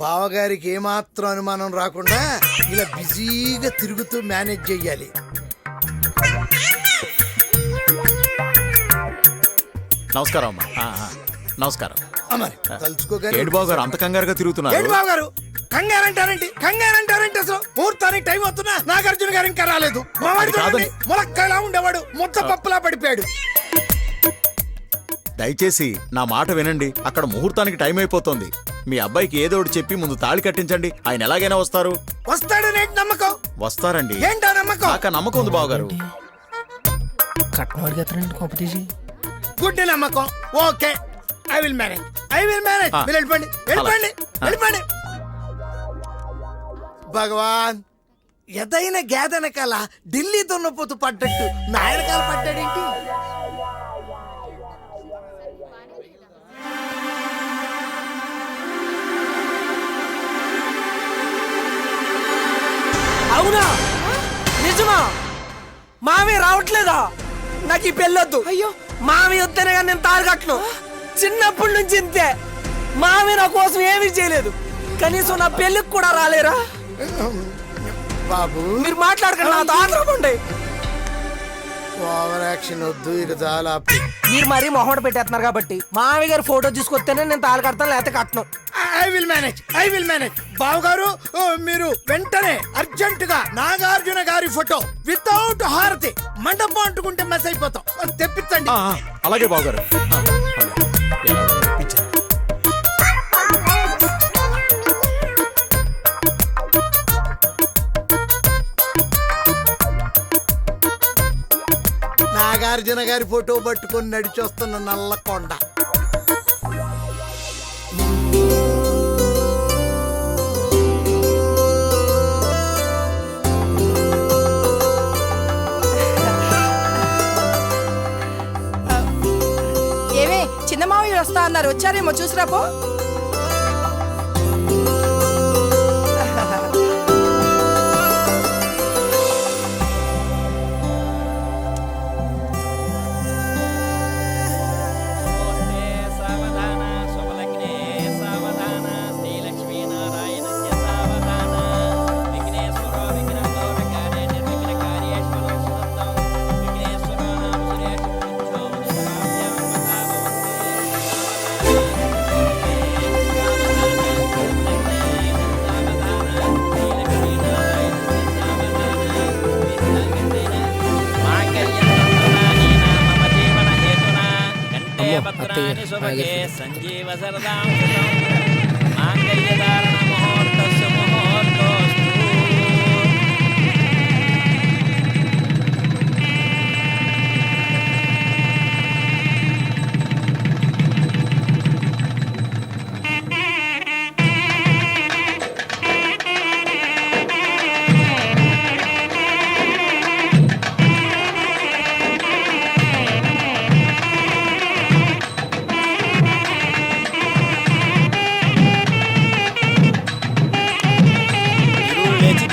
బావగారికి ఏమాత్రం అనుమానం రాకుండా ఇలా బిజీగా తిరుగుతూ మేనేజ్ చెయ్యాలి. నమస్కారం అమ్మా. నమస్కారం. ఏడు బాబు గారు అంత కంగారుగా తిరుగుతున్నారు. బాబు గారు కంగారంటారేంటి అసలు ముహూర్తానికి టైం అవుతున్నా నాగార్జున గారు ఇంకా రాలేదు. ములక్కలా ఉండేవాడు ముద్ద పప్పులా పడిపోయాడు. దయచేసి నా మాట వినండి. అక్కడ ముహూర్తానికి టైం అయిపోతుంది. మీ అబ్బాయికి ఏదో ఒకటి చెప్పి ముందు తాళి కట్టించండి. ఆయన ఎలాగైనా వస్తారు. వస్తాడనే నమ్మకం. వస్తారండి. ఏంటా నమ్మకం? నాక నమ్మకం ఉంది బావగారు. గుడ్ నమ్మకం. Okay, I will manage. మీరు వెళ్ళిపోండి. భగవాన్, ఎదైన గేదెనకాల ఢిల్లీ దున్నపోతు పడ్డట్టు నాయనకాల పడ్డాడేంటి? అవునా? నిజమా? మావి రావట్లేదా? నాకు ఈ పెళ్ళొద్దు. అయ్యో, మావి వద్దనే కానీ నేను తారగట్ను. చిన్నప్పటి నుంచి ఇంతే. మావి నా కోసం ఏమీ చేయలేదు. కనీసం నా పెళ్ళికి కూడా రాలేరా? బాబు మీరు మాట్లాడకండి, నాతో ఆగ్రహండి. ఓవర్ యాక్షన్ వద్దు, ఇక చాలా. మీరు మరీ మొహమాట పెట్టేస్తున్నారు కాబట్టి మావి గారు ఫోటో తీసుకొస్తేనే నేను తాళి కడతాను, లేకపోతే కట్టను. I will manage. బాబు గారు, మీరు వెంటనే అర్జెంట్ గా నాగార్జున గారి ఫోటో వితౌట్ హారతి మండపం అంటుకుంటే మెస్ అయిపోతాం. తెప్పించండి. అలాగే బావగారు. నాగార్జున గారి ఫోటో పట్టుకొని నడిచొస్తున్న నల్లకొండ. ఏమే చిన్న మావయ్య వస్తా అన్నారు, వచ్చారేమో చూసిరాపో. సంజీవ సరదాం మాంగళ్యధారణ ముహూర్తస్సు ముహూర్తోస్తు.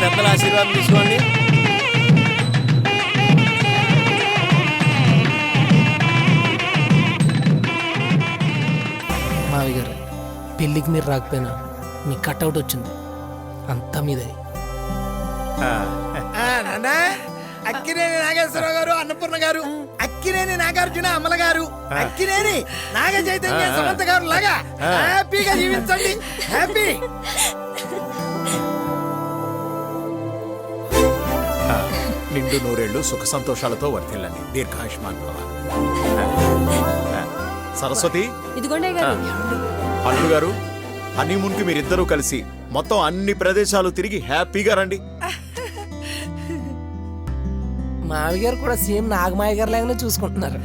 పెద్దల ఆశీర్వాదం తీసుకోండి. మావి గారు, పెళ్ళికి మీరు రాకపోయినా మీ కట్అవుట్ వచ్చింది, అంతా మీదే. అక్కినేని నాగేశ్వరరావు గారు, అన్నపూర్ణ గారు, అక్కినేని నాగార్జున అమల గారు, అక్కినేని నాగ చైతన్య సమంత గారు లాగా హ్యాపీగా జీవించండి. హ్యాపీ. నిండు నూరేళ్లు సుఖ సంతోషాలతో వర్ధిల్లండి. దీర్ఘాయుష్మాన్ భవ. సరస్వతి, ఇదిగోండి గారు. అల్లు గారు, హనీమూన్ కి మీరిద్దరూ కలిసి మొత్తం అన్ని ప్రదేశాలు తిరిగి హ్యాపీగా రండి. మావి గారు కూడా సేమ్ నాగమాయ గారు లాగానే చూసుకుంటున్నారు.